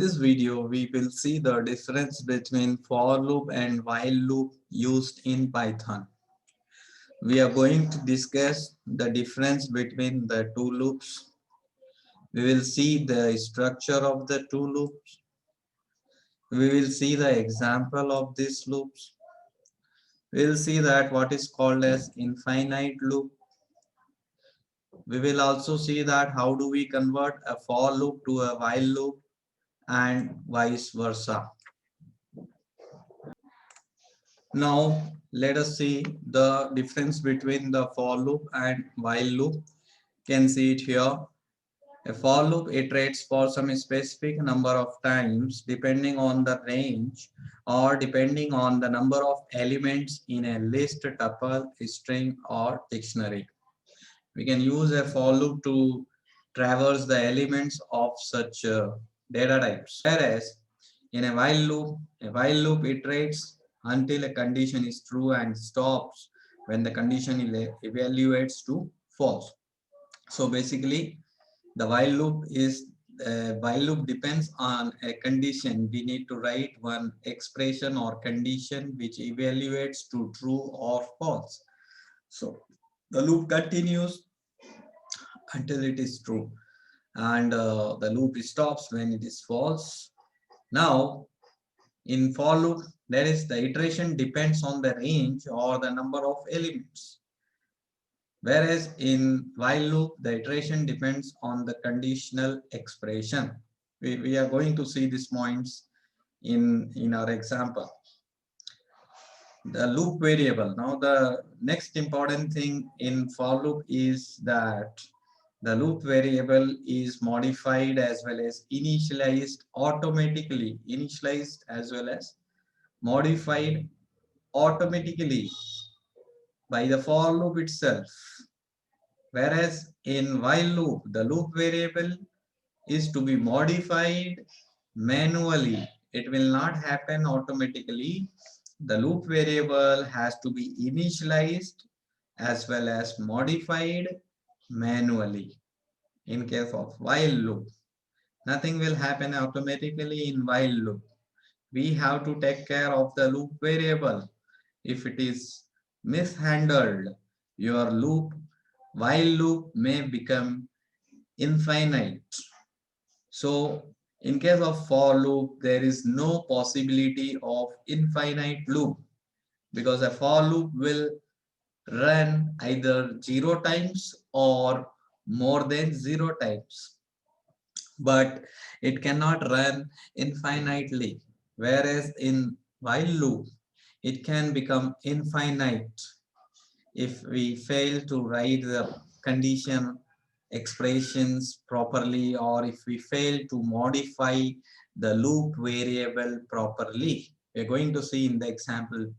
this video, we will see the difference between for loop and while loop used in Python. We are going to discuss the difference between the two loops. We will see the structure of the two loops. We will see the example of these loops. We will see that what is called as infinite loop. We will also see that how do we convert a for loop to a while loop and vice versa. Now let us see the difference between the for loop and while loop. You can see it here. A for loop iterates for some specific number of times depending on the range or depending on the number of elements in a list, tuple, string or dictionary. We can use a for loop to traverse the elements of such data types. Whereas in a while loop iterates until a condition is true and stops when the condition evaluates to false. So basically, the while loop depends on a condition. We need to write one expression or condition which evaluates to true or false. So the loop continues until it is true, and the loop stops when it is false. Now in for loop, that is, the iteration depends on the range or the number of elements. Whereas in while loop, the iteration depends on the conditional expression. We are going to see these points in our example. The loop variable. Now the next important thing in for loop is that the loop variable is modified as well as initialized automatically, initialized as well as modified automatically by the for loop itself. Whereas in while loop, the loop variable is to be modified manually. It will not happen automatically. The loop variable has to be initialized as well as modified manually. In case of while loop, nothing will happen automatically in while loop. We have to take care of the loop variable. If it is mishandled, your while loop may become infinite. So in case of for loop, there is no possibility of infinite loop, because a for loop will run either 0 times or more than 0 times, but it cannot run infinitely. Whereas in while loop, it can become infinite if we fail to write the condition expressions properly, or if we fail to modify the loop variable properly. We're going to see in the example.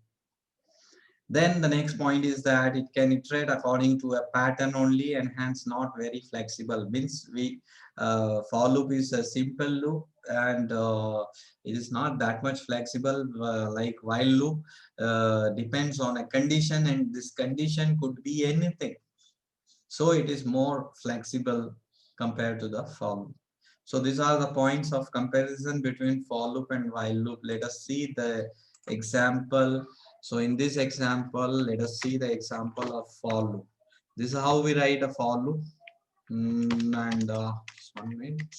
Then the next point is that it can iterate according to a pattern only and hence not very flexible. Means for loop is a simple loop, and it is not that much flexible like while loop. Depends on a condition, and this condition could be anything. So it is more flexible compared to the for loop. So these are the points of comparison between for loop and while loop. Let us see the example. So in this example, let us see the example of for loop. This is how we write a for loop. And 1 minute.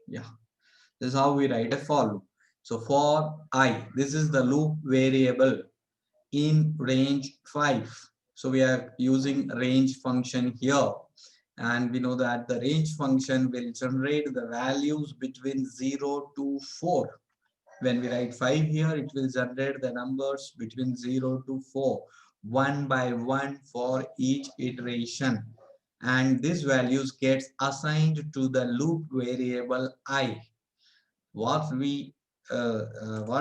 Yeah, this is how we write a for loop. So for I, this is the loop variable in range 5. So we are using range function here, and we know that the range function will generate the values between 0 to 4. When we write 5 here, it will generate the numbers between 0 to 4, one by one for each iteration, and these values gets assigned to the loop variable I. What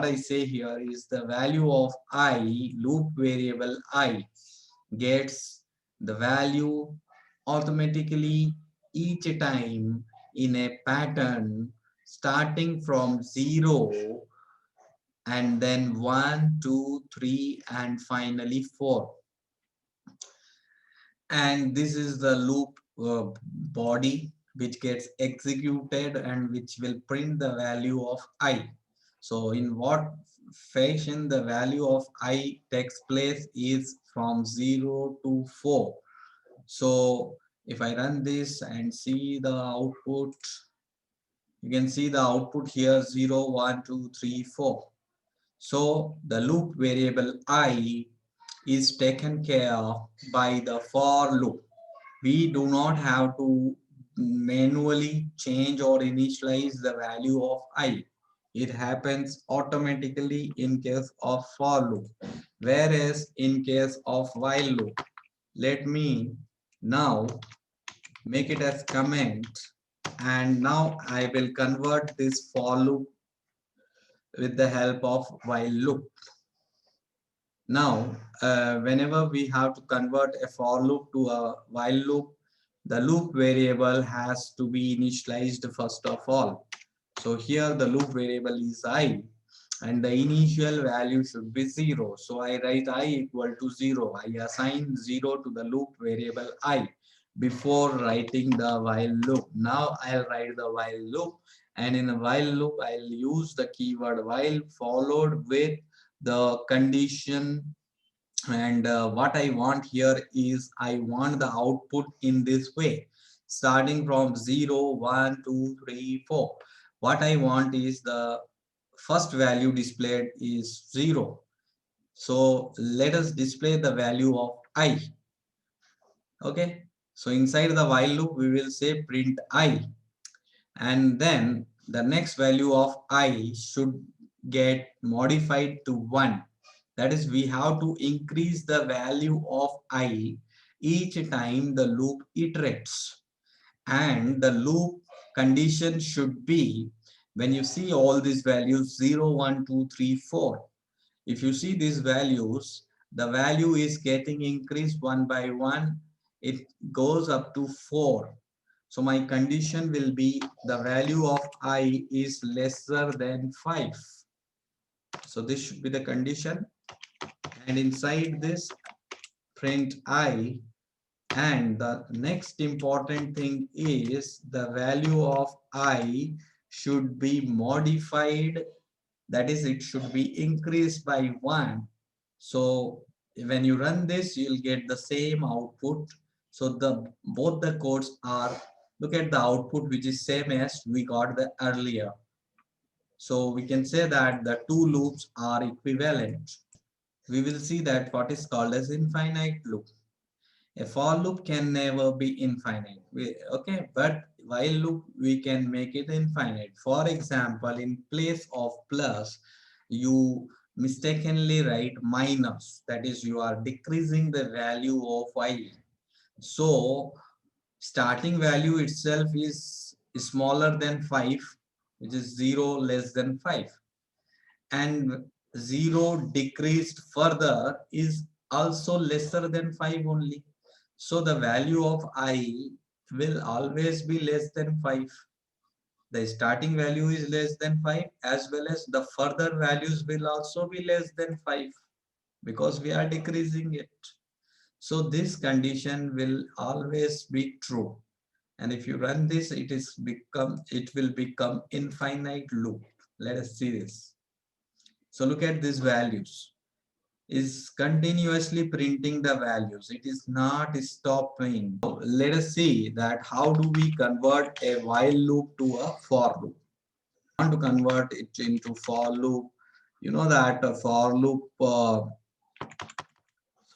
I say here is the value of I, loop variable I, gets the value automatically each time in a pattern starting from 0 and then 1, 2, 3 and finally 4. And this is the loop body. which gets executed and which will print the value of I. So in what fashion the value of I takes place is from 0 to 4. So if I run this and see the output, you can see the output here 0, 1, 2, 3, 4. So the loop variable I is taken care of by the for loop. We do not have to manually change or initialize the value of I. It happens automatically in case of for loop. Whereas in case of while loop, let me now make it as comment, and now I will convert this for loop with the help of while loop. Now, whenever we have to convert a for loop to a while loop, the loop variable has to be initialized first of all. So here the loop variable is I and the initial value should be 0. So I write I equal to 0. I assign 0 to the loop variable I before writing the while loop. Now I'll write the while loop, and in a while loop I'll use the keyword while followed with the condition. And what I want here is I want the output in this way, starting from 0, 1, 2, 3, 4. What I want is the first value displayed is 0. So let us display the value of I. Okay, so inside the while loop we will say print I, and then the next value of I should get modified to 1. That is, we have to increase the value of I each time the loop iterates. And the loop condition should be, when you see all these values 0, 1, 2, 3, 4, if you see these values, the value is getting increased one by one. It goes up to 4. So my condition will be the value of I is lesser than 5. So this should be the condition. And inside this, print I. And the next important thing is the value of I should be modified. That is, it should be increased by 1. So when you run this, you'll get the same output. So the both the codes are, look at the output, which is same as we got the earlier. So we can say that the two loops are equivalent. We will see that what is called as infinite loop. A for loop can never be infinite. Okay, but while loop we can make it infinite. For example, in place of plus, you mistakenly write minus. That is, you are decreasing the value of while. So starting value itself is smaller than 5, which is 0 less than 5. And 0 decreased further is also lesser than 5 only. So the value of I will always be less than 5. The starting value is less than 5, as well as the further values will also be less than 5, because we are decreasing it. So this condition will always be true. And if you run this, it will become infinite loop. Let us see this. So look at these values. Is continuously printing the values. It is not stopping. Let us see that how do we convert a while loop to a for loop. I want to convert it into for loop. You know that a for loop, so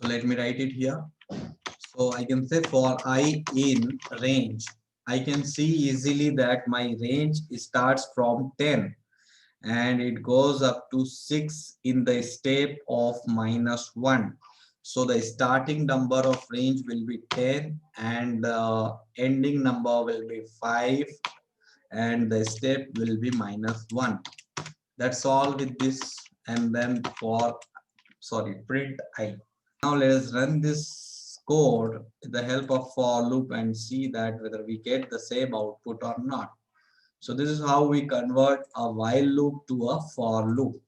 let me write it here. So I can say for I in range. I can see easily that my range starts from 10 and it goes up to 6 in the step of -1. So the starting number of range will be 10 and the ending number will be 5 and the step will be -1. That's all with this. And then print I. Now let us run this code with the help of for loop and see that whether we get the same output or not. So this is how we convert a while loop to a for loop.